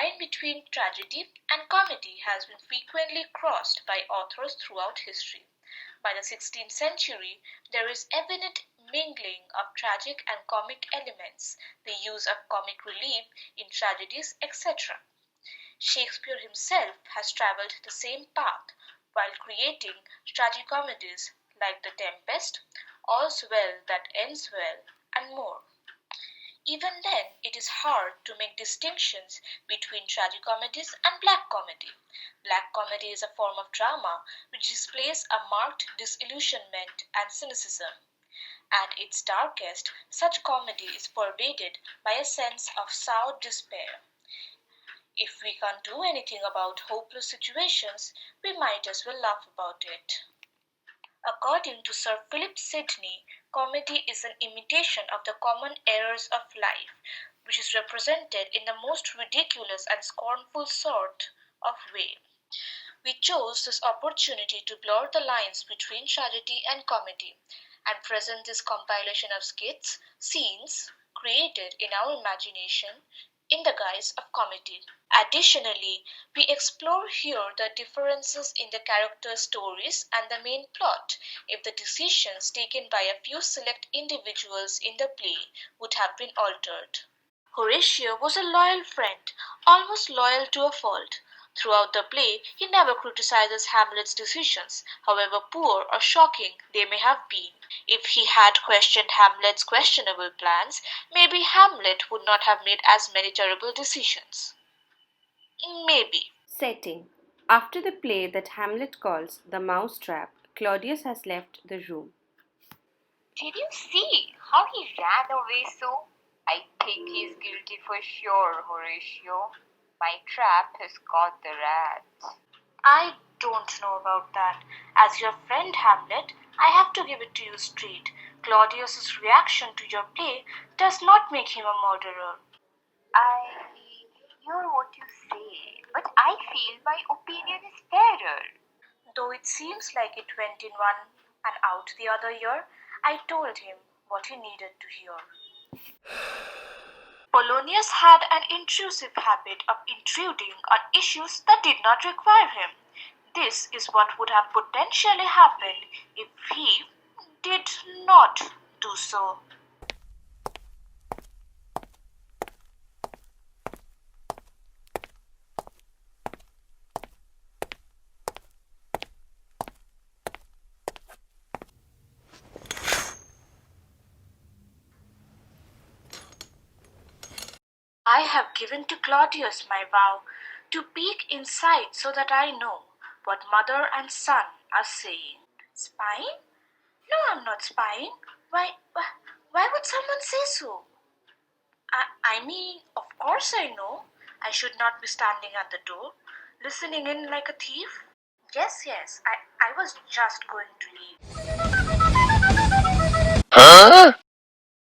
line between tragedy and comedy has been frequently crossed by authors throughout history. By the 16th century, there is evident mingling of tragic and comic elements, the use of comic relief in tragedies, etc. Shakespeare himself has traveled the same path while creating tragicomedies like The Tempest, All's Well That Ends Well, and more. Even then, it is hard to make distinctions between tragicomedies and black comedy. Black comedy is a form of drama which displays a marked disillusionment and cynicism. At its darkest, such comedy is pervaded by a sense of sour despair. If we can't do anything about hopeless situations, we might as well laugh about it. According to Sir Philip Sidney, comedy is an imitation of the common errors of life, which is represented in the most ridiculous and scornful sort of way. We chose this opportunity to blur the lines between tragedy and comedy and present this compilation of skits, scenes created in our imagination in the guise of comedy. Additionally, we explore here the differences in the character stories and the main plot if the decisions taken by a few select individuals in the play would have been altered. Horatio was a loyal friend, almost loyal to a fault. Throughout the play, he never criticizes Hamlet's decisions, however poor or shocking they may have been. If he had questioned Hamlet's questionable plans, maybe Hamlet would not have made as many terrible decisions. Maybe. Setting. After the play that Hamlet calls The Mousetrap, Claudius has left the room. Did you see how he ran away so? I think he's guilty for sure, Horatio. My trap has caught the rat. I don't know about that. As your friend Hamlet, I have to give it to you straight. Claudius's reaction to your play does not make him a murderer. I hear what you say, but I feel my opinion is fairer. Though it seems like it went in one and out the other year, I told him what he needed to hear. Polonius had an intrusive habit of intruding on issues that did not require him. This is what would have potentially happened if he did not do so. I have given to Claudius my vow to peek inside so that I know what mother and son are saying. Spying? No, I'm not spying. Why would someone say so? I mean, of course I know. I should not be standing at the door, listening in like a thief. Yes, I was just going to leave. Huh?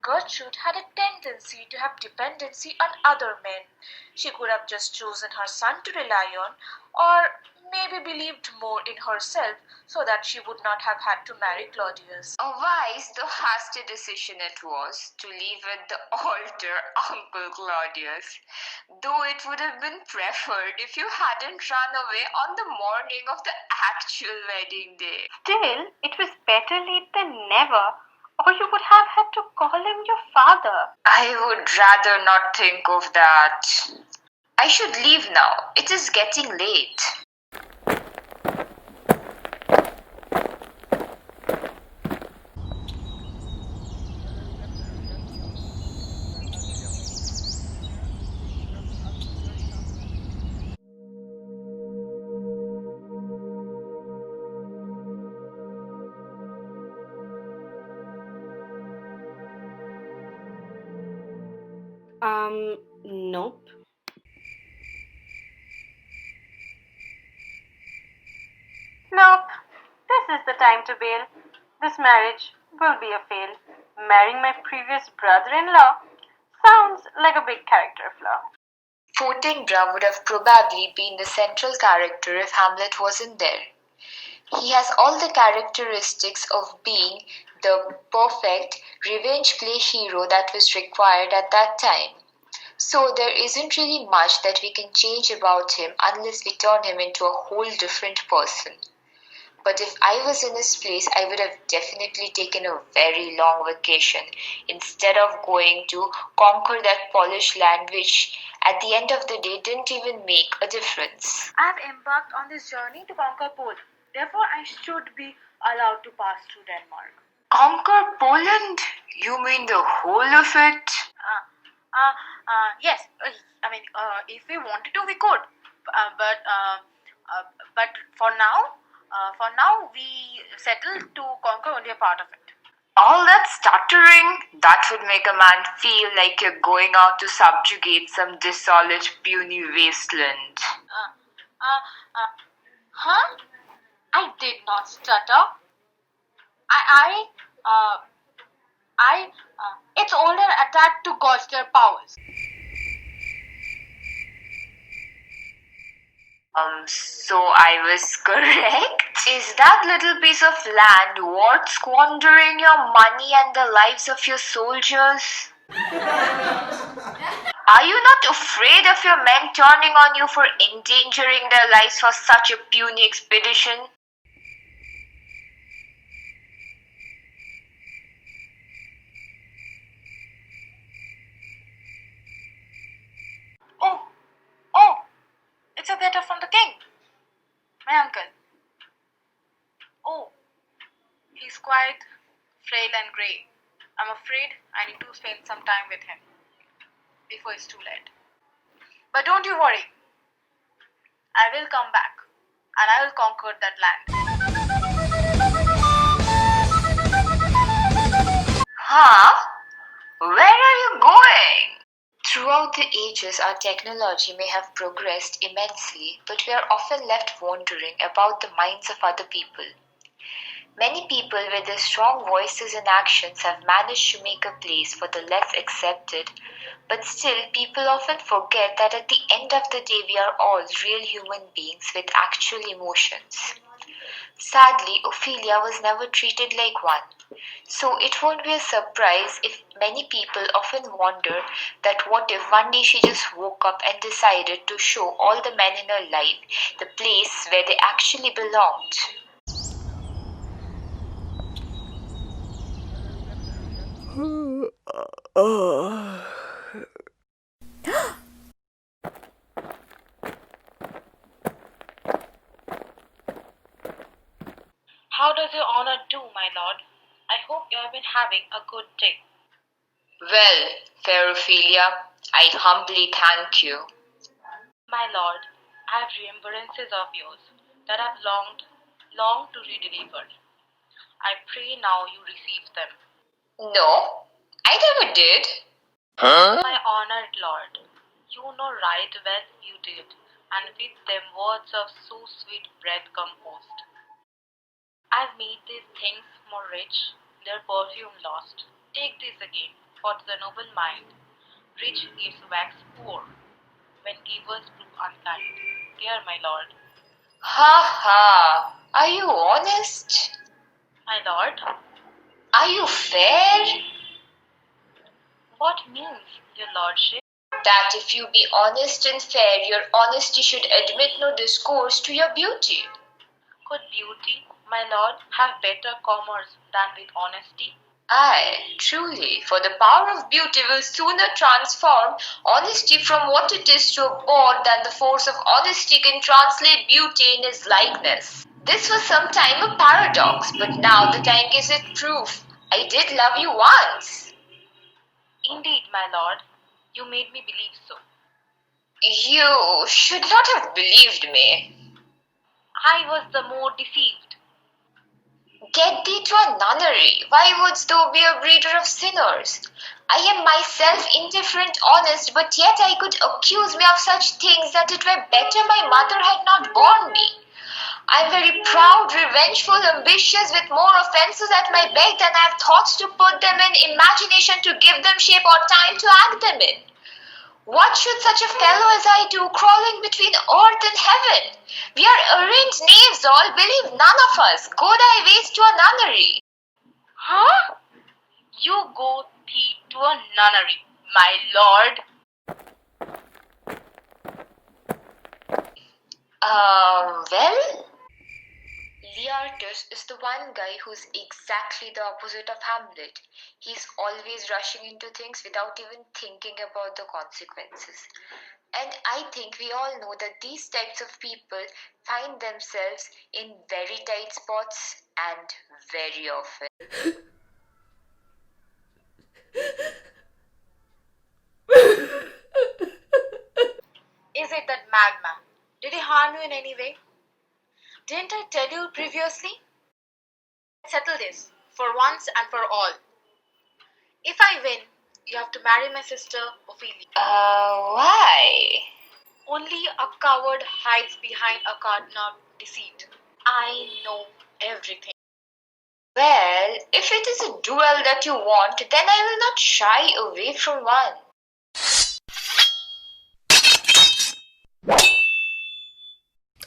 Gertrude had a tendency to have dependency on other men. She could have just chosen her son to rely on, or maybe believed more in herself so that she would not have had to marry Claudius. A wise though hasty decision it was to leave at the altar Uncle Claudius, though it would have been preferred if you hadn't run away on the morning of the actual wedding day. Still, it was better late than never, or you would have had to call him your father. I would rather not think of that. I should leave now. It is getting late. Nope. Nope. This is the time to bail. This marriage will be a fail. Marrying my previous brother-in-law sounds like a big character flaw. Fortinbras would have probably been the central character if Hamlet wasn't there. He has all the characteristics of being the perfect revenge play hero that was required at that time. So there isn't really much that we can change about him unless we turn him into a whole different person. But if I was in his place, I would have definitely taken a very long vacation instead of going to conquer that polished land which, at the end of the day, didn't even make a difference. I have embarked on this journey to conquer Poland. Therefore, I should be allowed to pass through Denmark. Conquer Poland? You mean the whole of it? Yes. If we wanted to, we could. But for now, we settled to conquer only a part of it. All that stuttering, that would make a man feel like you're going out to subjugate some desolate, puny wasteland. Huh? I did not stutter. It's only an attack to gauge their powers. So I was correct? Is that little piece of land worth squandering your money and the lives of your soldiers? Are you not afraid of your men turning on you for endangering their lives for such a puny expedition? Oh, it's a letter from the king, my uncle. Oh, he's quite frail and grey. I'm afraid I need to spend some time with him before it's too late. But don't you worry. I will come back and I will conquer that land. Huh? Where are you going? Throughout the ages, our technology may have progressed immensely, but we are often left wondering about the minds of other people. Many people with their strong voices and actions have managed to make a place for the less accepted, but still, people often forget that at the end of the day, we are all real human beings with actual emotions. Sadly, Ophelia was never treated like one. So it won't be a surprise if many people often wonder that what if one day she just woke up and decided to show all the men in her life the place where they actually belonged. How does your honor do, my lord? I hope you have been having a good day. Well, fair Ophelia, I humbly thank you. My lord, I have remembrances of yours that I've longed to redeliver. I pray now you receive them. No, I never did. My honored lord, you know right well you did, and with them words of so sweet bread composed. I've made these things more rich, their perfume lost. Take this again, for to the noble mind, rich gives wax poor, when givers prove unkind. Dear my lord, Ha ha, are you honest? my lord, Are you fair? what means your lordship? That if you be honest and fair, your honesty should admit no discourse to your beauty. Could beauty, my lord, have better commerce than with honesty? Aye, truly, for the power of beauty will sooner transform honesty from what it is to a bond than the force of honesty can translate beauty in his likeness. This was sometime a paradox, but now the time gives it proof. I did love you once. Indeed, my lord, you made me believe so. You should not have believed me. I was the more deceived. Get thee to a nunnery. Why wouldst thou be a breeder of sinners? I am myself indifferent, honest, but yet I could accuse me of such things that it were better my mother had not borne me. I am very proud, revengeful, ambitious, with more offences at my beck than I have thoughts to put them in, imagination to give them shape, or time to act them in. What should such a fellow as I do, crawling between earth and heaven? We are errant knaves all, believe none of us. Go thy ways to a nunnery. Huh? You go thee to a nunnery, my lord. Well, Leartus is the one guy who's exactly the opposite of Hamlet. He's always rushing into things without even thinking about the consequences. And I think we all know that these types of people find themselves in very tight spots and very often. Is it that madman? Did he harm you in any way? Didn't I tell you previously? Settle this for once and for all. If I win, you have to marry my sister Ophelia. Why? Only a coward hides behind a curtain of deceit. I know everything. Well, if it is a duel that you want, then I will not shy away from one.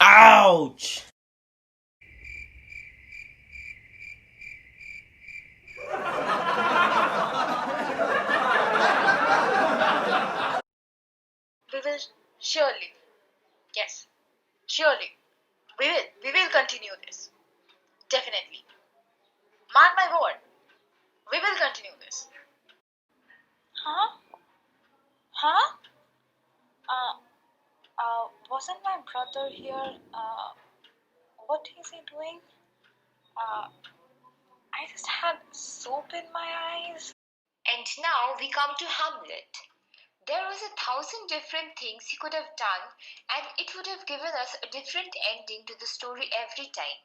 Ouch! We will surely, yes, surely, we will continue this. Definitely. Mark my word, we will continue this. Huh? Huh? Wasn't my brother here? What is he doing? I just had soap in my eyes. And now we come to Hamlet. There was 1,000 different things he could have done, and it would have given us a different ending to the story every time.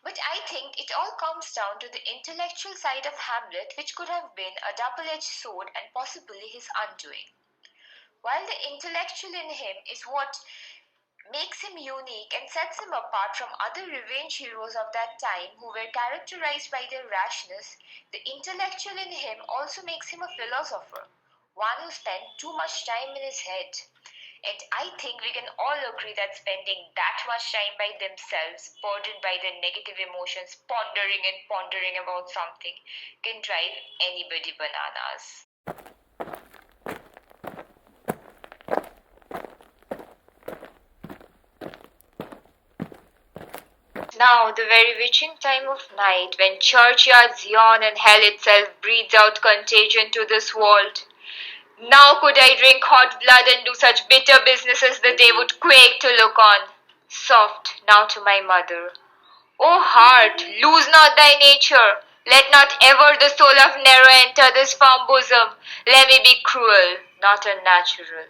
But I think it all comes down to the intellectual side of Hamlet, which could have been a double edged sword and possibly his undoing. While the intellectual in him is what makes him unique and sets him apart from other revenge heroes of that time who were characterized by their rashness, the intellectual in him also makes him a philosopher, one who spent too much time in his head. And I think we can all agree that spending that much time by themselves, burdened by their negative emotions, pondering and pondering about something, can drive anybody bananas. Now, the very witching time of night, when churchyards yawn and hell itself breathes out contagion to this world. Now could I drink hot blood and do such bitter businesses that they would quake to look on. Soft now to my mother. O heart, lose not thy nature. Let not ever the soul of Nero enter this firm bosom. Let me be cruel, not unnatural.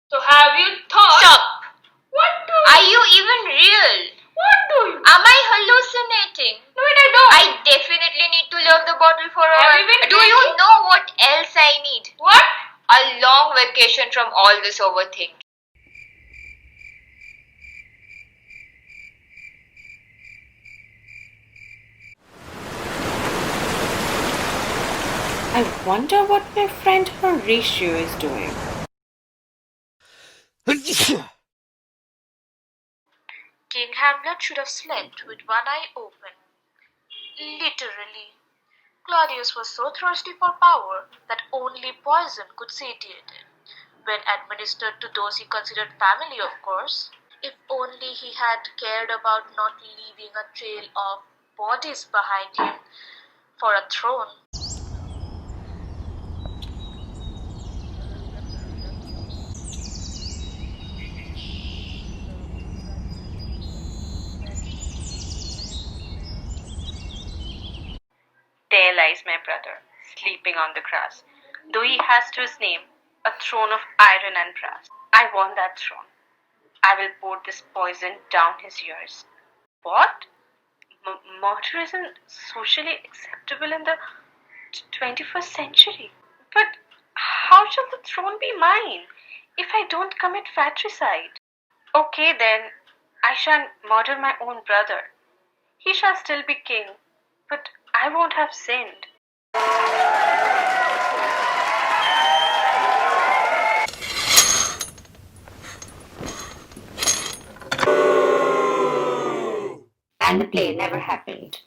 So have you thought? Stop! What do Are you even real? What do you? Am I hallucinating? No, I don't. I definitely need to leave the bottle for a Have while. you been Do you drinking? know what else I need? What? A long vacation from all this overthinking. I wonder what my friend Horatio is doing. King Hamlet should have slept with one eye open. Literally. Claudius was so thirsty for power that only poison could satiate him. When administered to those he considered family, of course. If only he had cared about not leaving a trail of bodies behind him for a throne. There lies my brother, sleeping on the grass, though he has to his name a throne of iron and brass. I want that throne. I will pour this poison down his ears. What? Murder isn't socially acceptable in the 21st century. But how shall the throne be mine if I don't commit fratricide? Okay, then I shall murder my own brother. He shall still be king, but I won't have sinned. And the play never happened.